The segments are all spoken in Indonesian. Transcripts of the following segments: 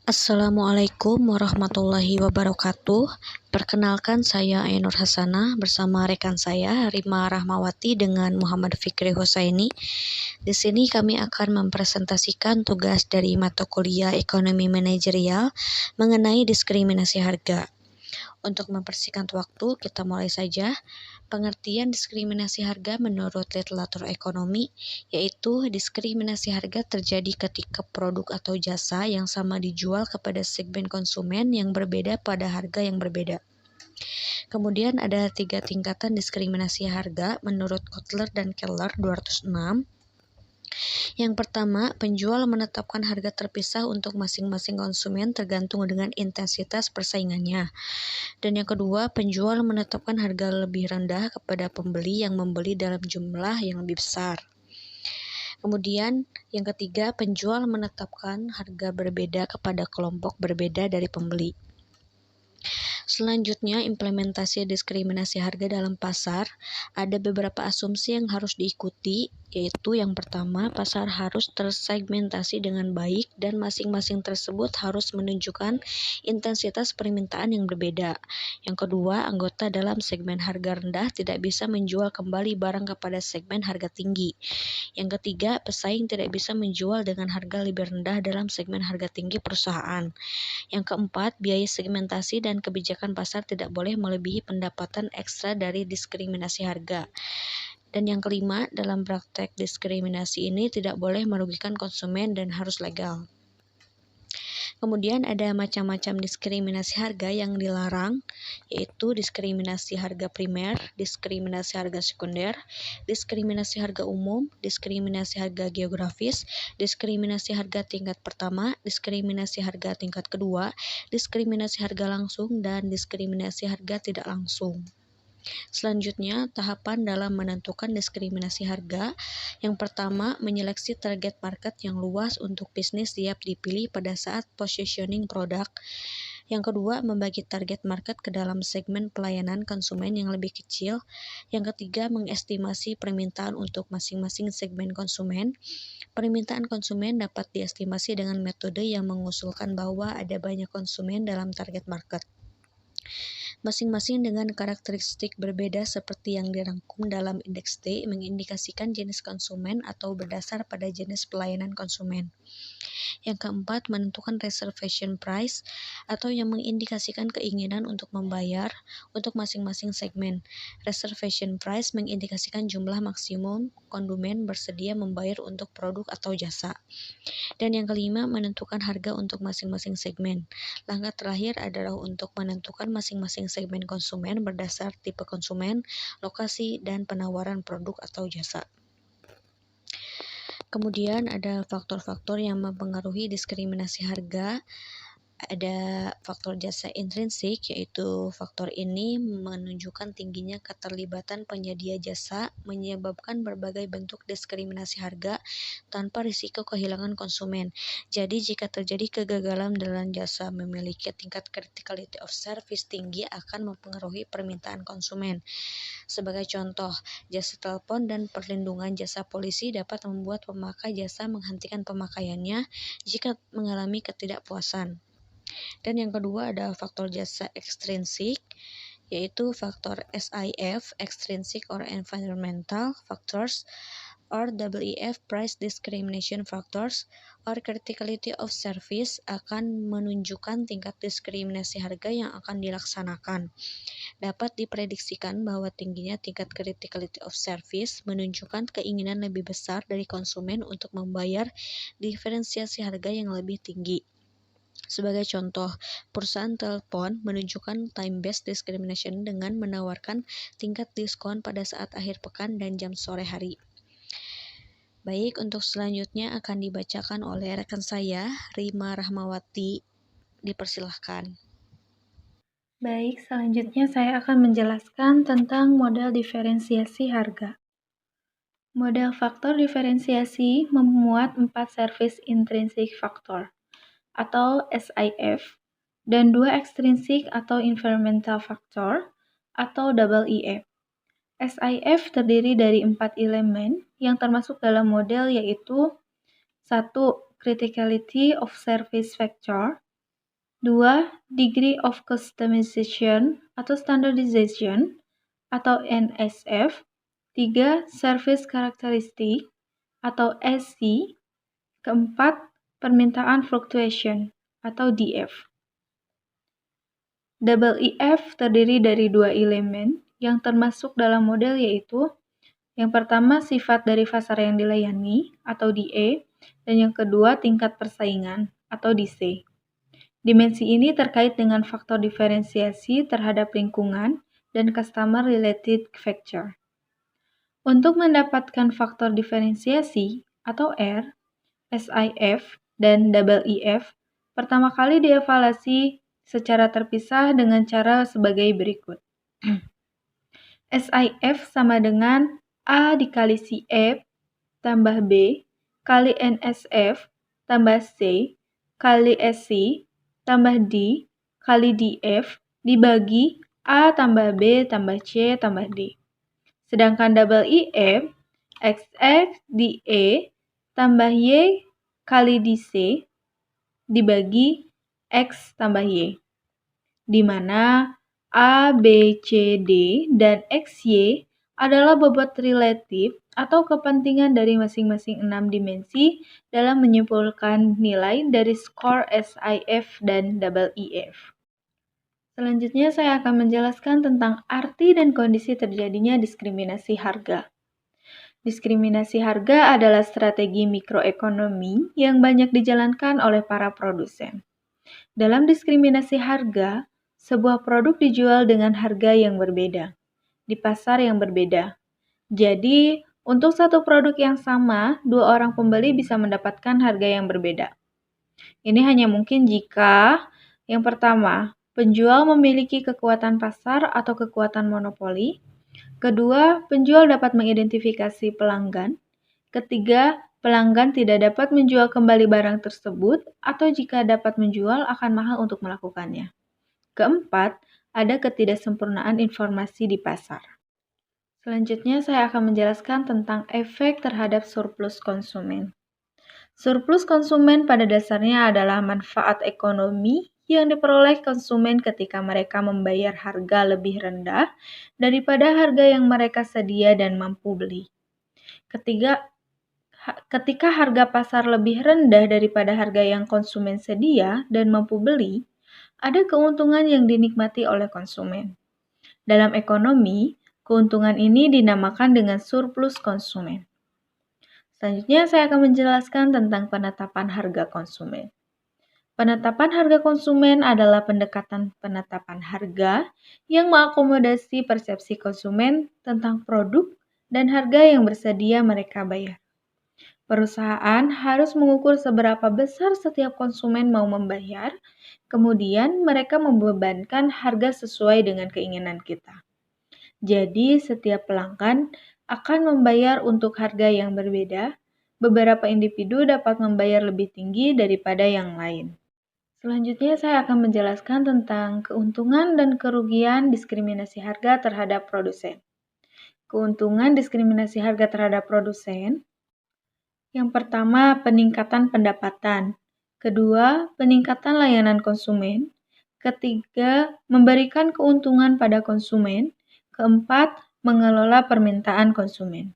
Assalamualaikum warahmatullahi wabarakatuh. Perkenalkan, saya Ainur Hasanah bersama rekan saya Rima Rahmawati dengan Muhammad Fikri Husaini. Di sini kami akan mempresentasikan tugas dari mata kuliah Ekonomi Manajerial mengenai diskriminasi harga. Untuk mempersingkat waktu, kita mulai saja. Pengertian diskriminasi harga menurut literatur ekonomi, yaitu diskriminasi harga terjadi ketika produk atau jasa yang sama dijual kepada segmen konsumen yang berbeda pada harga yang berbeda. Kemudian ada 3 tingkatan diskriminasi harga menurut Kotler dan Keller 206. Yang pertama, penjual menetapkan harga terpisah untuk masing-masing konsumen tergantung dengan intensitas persaingannya. Dan yang kedua, penjual menetapkan harga lebih rendah kepada pembeli yang membeli dalam jumlah yang lebih besar. Kemudian yang ketiga, penjual menetapkan harga berbeda kepada kelompok berbeda dari pembeli. Selanjutnya, implementasi diskriminasi harga dalam pasar. Ada beberapa asumsi yang harus diikuti, yaitu yang pertama, pasar harus tersegmentasi dengan baik dan masing-masing tersebut harus menunjukkan intensitas permintaan yang berbeda. Yang kedua, anggota dalam segmen harga rendah tidak bisa menjual kembali barang kepada segmen harga tinggi. Yang ketiga, pesaing tidak bisa menjual dengan harga lebih rendah dalam segmen harga tinggi perusahaan. Yang keempat, biaya segmentasi dan kebijakan pasar tidak boleh melebihi pendapatan ekstra dari diskriminasi harga. Dan yang kelima, dalam praktek diskriminasi ini tidak boleh merugikan konsumen dan harus legal. Kemudian ada macam-macam diskriminasi harga yang dilarang, yaitu diskriminasi harga primer, diskriminasi harga sekunder, diskriminasi harga umum, diskriminasi harga geografis, diskriminasi harga tingkat pertama, diskriminasi harga tingkat kedua, diskriminasi harga langsung, dan diskriminasi harga tidak langsung. Selanjutnya, tahapan dalam menentukan diskriminasi harga. Yang pertama, menyeleksi target market yang luas untuk bisnis siap dipilih pada saat positioning produk. Yang kedua, membagi target market ke dalam segmen pelayanan konsumen yang lebih kecil. Yang ketiga, mengestimasi permintaan untuk masing-masing segmen konsumen. Permintaan konsumen dapat diestimasi dengan metode yang mengusulkan bahwa ada banyak konsumen dalam target market, masing-masing dengan karakteristik berbeda seperti yang dirangkum dalam indeks T, mengindikasikan jenis konsumen atau berdasar pada jenis pelayanan konsumen. Yang keempat, menentukan reservation price atau yang mengindikasikan keinginan untuk membayar untuk masing-masing segmen. Reservation price mengindikasikan jumlah maksimum konsumen bersedia membayar untuk produk atau jasa. Dan yang kelima, menentukan harga untuk masing-masing segmen. Langkah terakhir adalah untuk menentukan masing-masing segmen konsumen berdasar tipe konsumen, lokasi, dan penawaran produk atau jasa. Kemudian ada faktor-faktor yang mempengaruhi diskriminasi harga. Ada faktor jasa intrinsik, yaitu faktor ini menunjukkan tingginya keterlibatan penyedia jasa, menyebabkan berbagai bentuk diskriminasi harga tanpa risiko kehilangan konsumen. Jadi jika terjadi kegagalan dalam jasa memiliki tingkat criticality of service tinggi akan mempengaruhi permintaan konsumen. Sebagai contoh, jasa telepon dan perlindungan jasa polisi dapat membuat pemakai jasa menghentikan pemakaiannya jika mengalami ketidakpuasan. Dan yang kedua ada faktor jasa ekstrinsik, yaitu faktor SIF, extrinsic or environmental factors, or WEF, price discrimination factors, or criticality of service, akan menunjukkan tingkat diskriminasi harga yang akan dilaksanakan. Dapat diprediksikan bahwa tingginya tingkat criticality of service menunjukkan keinginan lebih besar dari konsumen untuk membayar diferensiasi harga yang lebih tinggi. Sebagai contoh, perusahaan telepon menunjukkan time-based discrimination dengan menawarkan tingkat diskon pada saat akhir pekan dan jam sore hari. Baik, untuk selanjutnya akan dibacakan oleh rekan saya, Rima Rahmawati. Dipersilahkan. Baik, selanjutnya saya akan menjelaskan tentang model diferensiasi harga. Model faktor diferensiasi memuat 4 service intrinsic factor atau SIF dan 2 extrinsic atau environmental factor atau EEF. SIF terdiri dari 4 elemen yang termasuk dalam model, yaitu 1. Criticality of service factor, 2. Degree of customization atau standardization atau NSF. 3. Service characteristic atau SC. Keempat, permintaan fluctuation atau DF. Double EF terdiri dari dua elemen yang termasuk dalam model, yaitu yang pertama sifat dari pasar yang dilayani atau DA, dan yang kedua tingkat persaingan atau DC. Dimensi ini terkait dengan faktor diferensiasi terhadap lingkungan dan customer related factor. Untuk mendapatkan faktor diferensiasi atau R, SIF, dan double EF, pertama kali dievaluasi secara terpisah dengan cara sebagai berikut. SIF sama dengan A dikali CF tambah B kali NSF tambah C kali SC tambah D kali DF dibagi A tambah B tambah C tambah D. Sedangkan double EF, XX DE tambah Y kali DC dibagi X tambah Y, di mana A, B, C, D, dan XY adalah bobot relatif atau kepentingan dari masing-masing 6 dimensi dalam menyimpulkan nilai dari skor SIF dan double EF. Selanjutnya saya akan menjelaskan tentang arti dan kondisi terjadinya diskriminasi harga. Diskriminasi harga adalah strategi mikroekonomi yang banyak dijalankan oleh para produsen. Dalam diskriminasi harga, sebuah produk dijual dengan harga yang berbeda, di pasar yang berbeda. Jadi, untuk satu produk yang sama, dua orang pembeli bisa mendapatkan harga yang berbeda. Ini hanya mungkin jika yang pertama, penjual memiliki kekuatan pasar atau kekuatan monopoli. Kedua, penjual dapat mengidentifikasi pelanggan. Ketiga, pelanggan tidak dapat menjual kembali barang tersebut atau jika dapat menjual akan mahal untuk melakukannya. Keempat, ada ketidaksempurnaan informasi di pasar. Selanjutnya saya akan menjelaskan tentang efek terhadap surplus konsumen. Surplus konsumen pada dasarnya adalah manfaat ekonomi yang diperoleh konsumen ketika mereka membayar harga lebih rendah daripada harga yang mereka sedia dan mampu beli. Ketika harga pasar lebih rendah daripada harga yang konsumen sedia dan mampu beli, ada keuntungan yang dinikmati oleh konsumen. Dalam ekonomi, keuntungan ini dinamakan dengan surplus konsumen. Selanjutnya saya akan menjelaskan tentang penetapan harga konsumen. Penetapan harga konsumen adalah pendekatan penetapan harga yang mengakomodasi persepsi konsumen tentang produk dan harga yang bersedia mereka bayar. Perusahaan harus mengukur seberapa besar setiap konsumen mau membayar, kemudian mereka membebankan harga sesuai dengan keinginan kita. Jadi, setiap pelanggan akan membayar untuk harga yang berbeda. Beberapa individu dapat membayar lebih tinggi daripada yang lain. Selanjutnya saya akan menjelaskan tentang keuntungan dan kerugian diskriminasi harga terhadap produsen. Keuntungan diskriminasi harga terhadap produsen. Yang pertama, peningkatan pendapatan. Kedua, peningkatan layanan konsumen. Ketiga, memberikan keuntungan pada konsumen. Keempat, mengelola permintaan konsumen.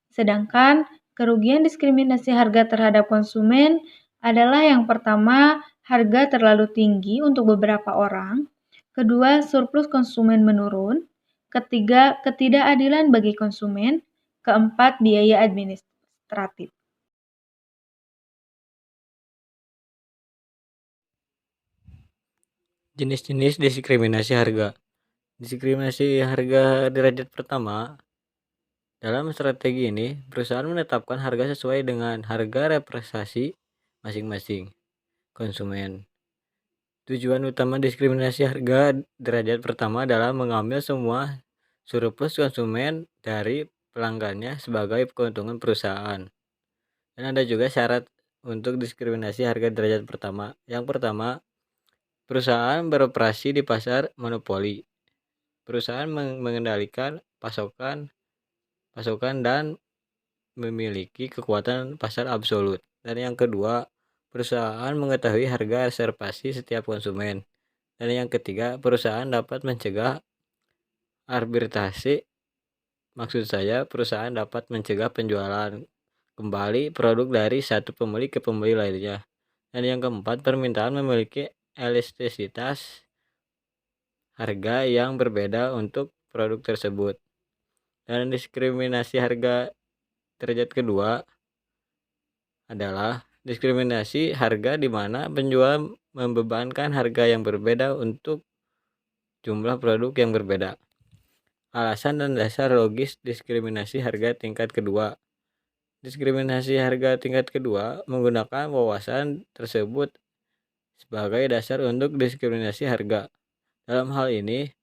Sedangkan kerugian diskriminasi harga terhadap konsumen adalah yang pertama, harga terlalu tinggi untuk beberapa orang. Kedua, surplus konsumen menurun. Ketiga, ketidakadilan bagi konsumen. Keempat, biaya administratif. Jenis-jenis diskriminasi harga. Diskriminasi harga derajat pertama. Dalam strategi ini, perusahaan menetapkan harga sesuai dengan harga representasi masing-masing konsumen. Tujuan utama diskriminasi harga derajat pertama adalah mengambil semua surplus konsumen dari pelanggannya sebagai keuntungan perusahaan. Dan ada juga syarat untuk diskriminasi harga derajat pertama. Yang pertama, perusahaan beroperasi di pasar monopoli. Perusahaan mengendalikan pasokan dan memiliki kekuatan pasar absolut. Dan yang kedua, perusahaan mengetahui harga reservasi setiap konsumen. Dan yang ketiga, perusahaan dapat mencegah arbitrase. Maksud saya, perusahaan dapat mencegah penjualan kembali produk dari satu pembeli ke pembeli lainnya. Dan yang keempat, permintaan memiliki elastisitas harga yang berbeda untuk produk tersebut. Dan diskriminasi harga derajat kedua adalah diskriminasi harga di mana penjual membebankan harga yang berbeda untuk jumlah produk yang berbeda. Alasan dan dasar logis diskriminasi harga tingkat kedua. Diskriminasi harga tingkat kedua menggunakan wawasan tersebut sebagai dasar untuk diskriminasi harga. Dalam hal ini,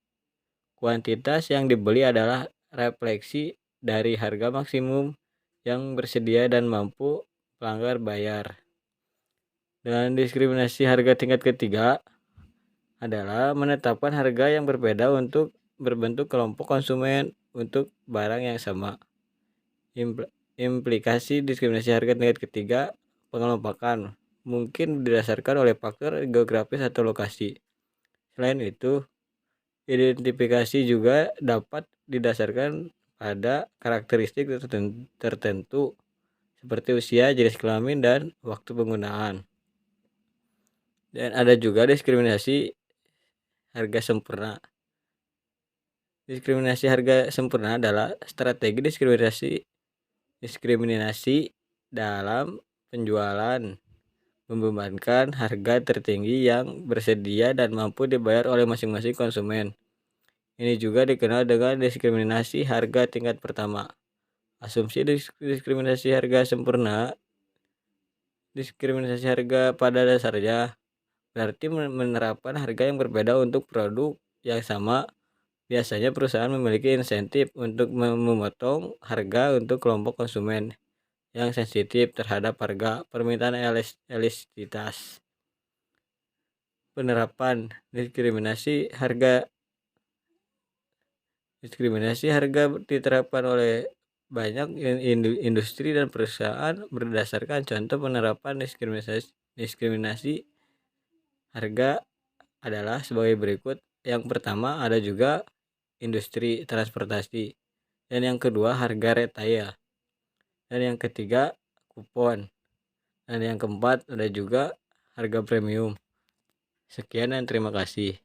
kuantitas yang dibeli adalah refleksi dari harga maksimum yang bersedia dan mampu pelanggan bayar. Dan diskriminasi harga tingkat ketiga adalah menetapkan harga yang berbeda untuk berbentuk kelompok konsumen untuk barang yang sama. Implikasi diskriminasi harga tingkat ketiga, pengelompokan mungkin didasarkan oleh faktor geografis atau lokasi. Selain itu, identifikasi juga dapat didasarkan pada karakteristik tertentu seperti usia, jenis kelamin, dan waktu penggunaan. Dan ada juga diskriminasi harga sempurna. Diskriminasi harga sempurna adalah strategi diskriminasi dalam penjualan membebankan harga tertinggi yang bersedia dan mampu dibayar oleh masing-masing konsumen. Ini juga dikenal dengan diskriminasi harga tingkat pertama. Asumsi diskriminasi harga sempurna, diskriminasi harga pada dasarnya berarti menerapkan harga yang berbeda untuk produk yang sama. Biasanya perusahaan memiliki insentif untuk memotong harga untuk kelompok konsumen yang sensitif terhadap harga. Permintaan elastisitas. Penerapan diskriminasi harga diterapkan oleh banyak industri dan perusahaan berdasarkan contoh penerapan diskriminasi harga adalah sebagai berikut. Yang pertama ada juga industri transportasi, dan yang kedua harga retail, dan yang ketiga kupon, dan yang keempat ada juga harga premium. Sekian dan terima kasih.